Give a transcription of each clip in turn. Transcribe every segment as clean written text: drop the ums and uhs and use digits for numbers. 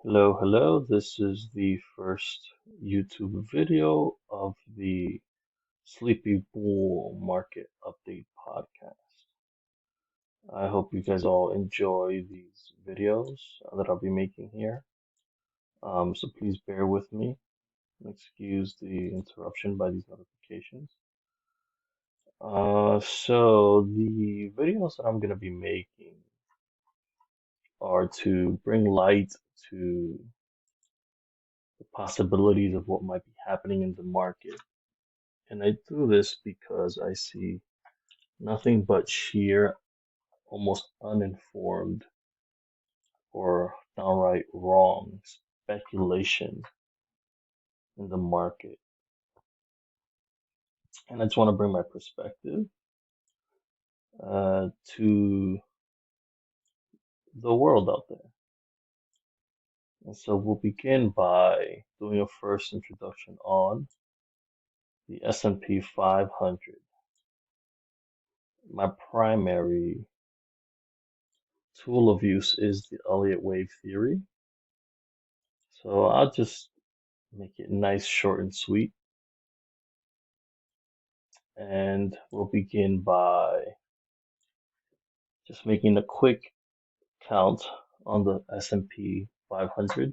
Hello, hello. This is the first YouTube video of the Sleepy Bull Market Update podcast. I hope you guys all enjoy these videos that I'll be making here. So please bear with me and excuse the interruption by these notifications. So the videos that I'm going to be making are to bring light to the possibilities of what might be happening in the market. And I do this because I see nothing but sheer, almost uninformed, or downright wrong speculation in the market. And I just want to bring my perspective to the world out there. And so we'll begin by doing a first introduction on the S&P 500. My primary tool of use is the Elliott wave theory. So I'll just make it nice, short, and sweet. And we'll begin by just making a quick count on the S&P 500,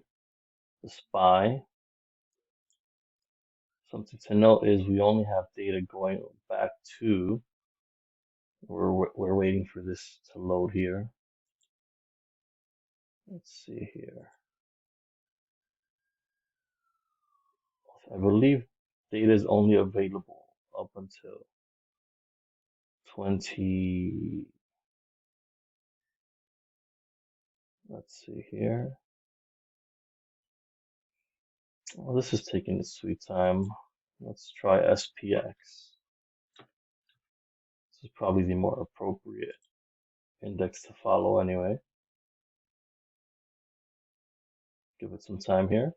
the SPY. Something to note is we only have data going back to, we're waiting for this to load here. Let's see here. I believe data is only available up until 20, let's see here. Well, this is taking its sweet time. Let's try SPX. This is probably the more appropriate index to follow anyway. Give it some time here.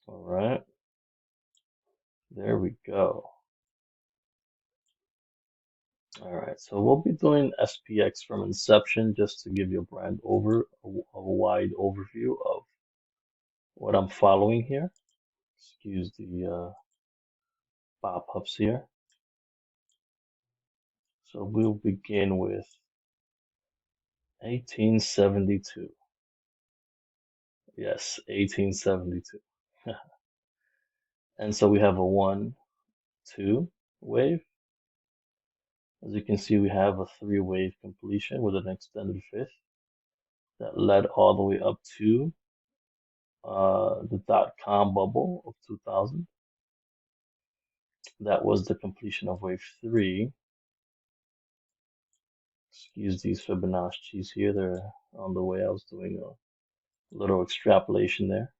All right, there we go. All right, so we'll be doing SPX from inception just to give you a wide overview of what I'm following here. Excuse the pop-ups here. So we'll begin with 1872. Yes, 1872. And so we have a 1, 2 wave. As you can see, we have a 3-wave completion with an extended fifth that led all the way up to the dot-com bubble of 2000. That was the completion of wave 3. Excuse these Fibonacci's here, they're on the way. I was doing a little extrapolation there.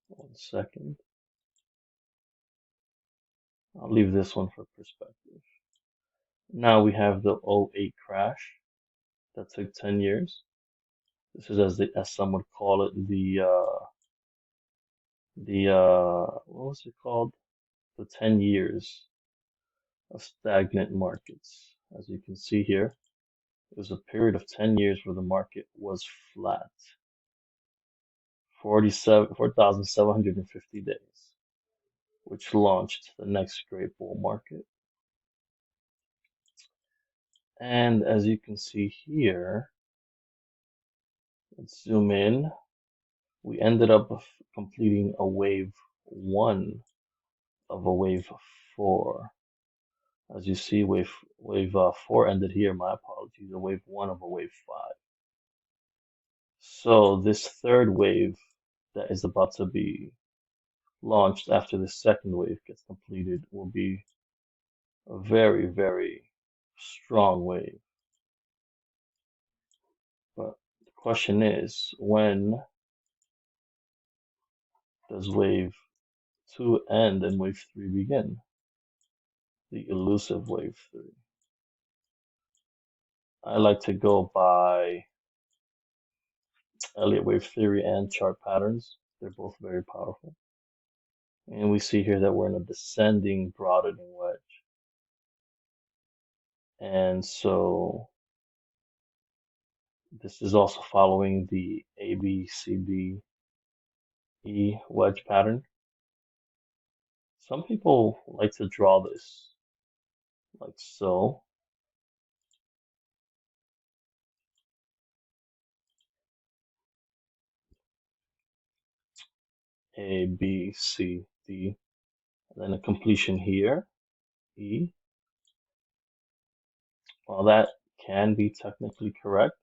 1 second. I'll leave this one for perspective. Now we have the '08 crash that took 10 years. This is as some would call it what was it called? The 10 years of stagnant markets. As you can see here, it was a period of 10 years where the market was flat. 4,750 days, which launched the next great bull market. And as you can see here, let's zoom in. We ended up completing a wave 1 of a wave 4. As you see, wave 4 ended here. My apologies. A wave 1 of a wave 5. So this third wave that is about to be launched after the second wave gets completed will be a very, very strong wave. But the question is, when does wave 2 end and wave 3 begin? The elusive wave 3. I like to go by Elliott wave theory and chart patterns. They're both very powerful. And we see here that we're in a descending broadening wedge. And so this is also following the ABCDE wedge pattern. Some people like to draw this like so. A, B, C, D, and then a completion here, E. While that can be technically correct,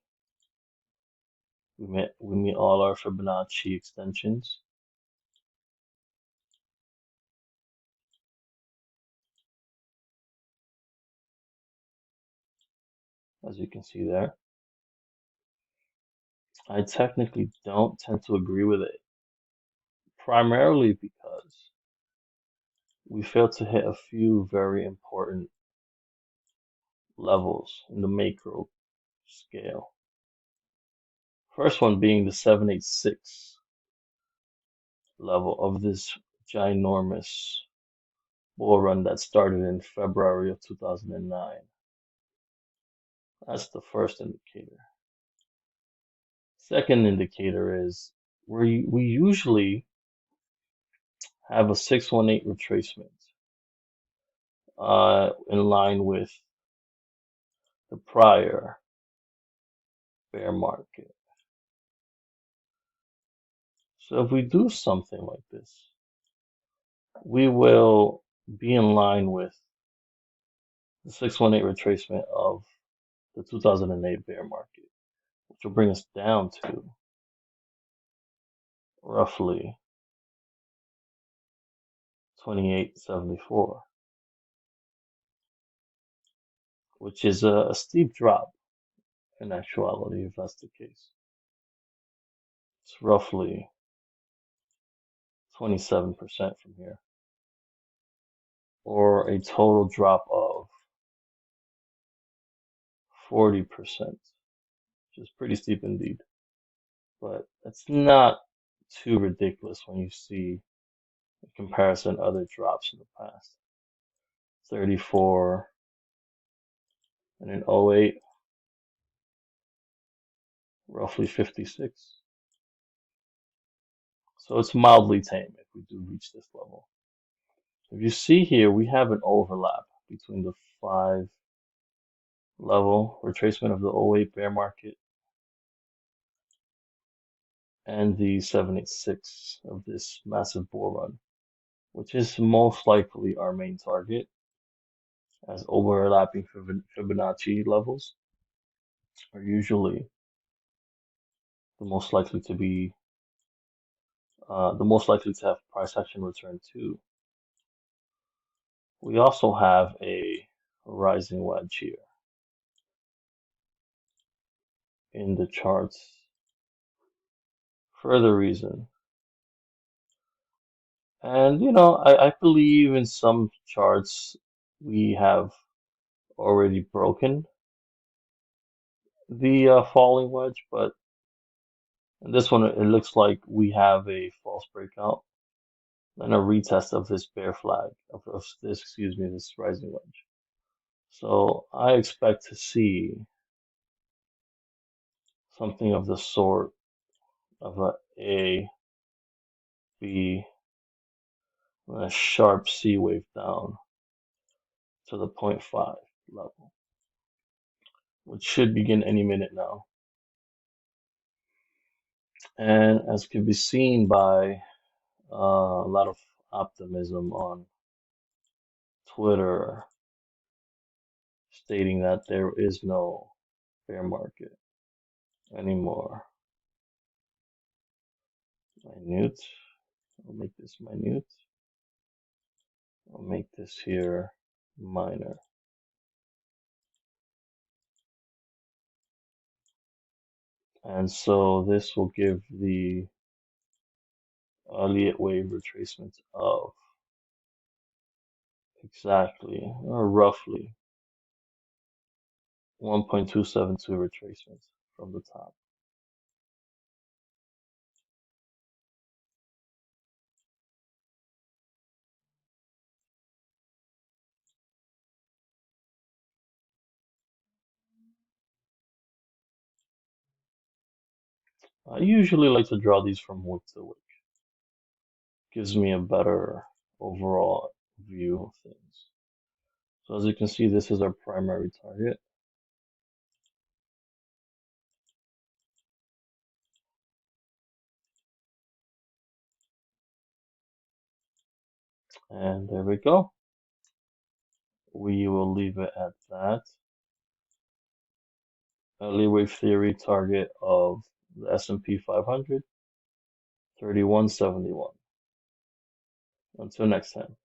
we meet all our Fibonacci extensions. As you can see there. I technically don't tend to agree with it, primarily because we failed to hit a few very important levels in the macro scale. First one being the 786 level of this ginormous bull run that started in February of 2009. That's the first indicator. Second indicator is we usually have a 618 retracement in line with the prior bear market. So if we do something like this, we will be in line with the 618 retracement of the 2008 bear market, which will bring us down to roughly 2874, which is a steep drop in actuality if that's the case. It's roughly 27% from here, or a total drop of 40%, which is pretty steep indeed. But it's not too ridiculous when you see in comparison other drops in the past. 34 and in '08, roughly 56. So it's mildly tame if we do reach this level. If you see here, we have an overlap between the 5 level retracement of the '08 bear market and the 786 of this massive bull run, which is most likely our main target, as overlapping Fibonacci levels are usually the most likely to be the most likely to have price action return to. We also have a rising wedge here in the charts. Further reason, and I believe in some charts we have already broken the falling wedge, but in this one it looks like we have a false breakout and a retest of this bear flag of this, excuse me, this rising wedge. So I expect to see something of the sort of a B and a sharp C wave down to the zero point 0.5 level, which should begin any minute now. And as can be seen by a lot of optimism on Twitter stating that there is no bear market anymore. Minute. I'll make this minute. I'll make this here minor. And so this will give the Elliott wave retracement of exactly or roughly 1.272 retracements from the top. I usually like to draw these from wick to wick. Gives me a better overall view of things. So as you can see, this is our primary target. And there we go. We will leave it at that. Lee wave theory target of the S&P 500, 3171. Until next time.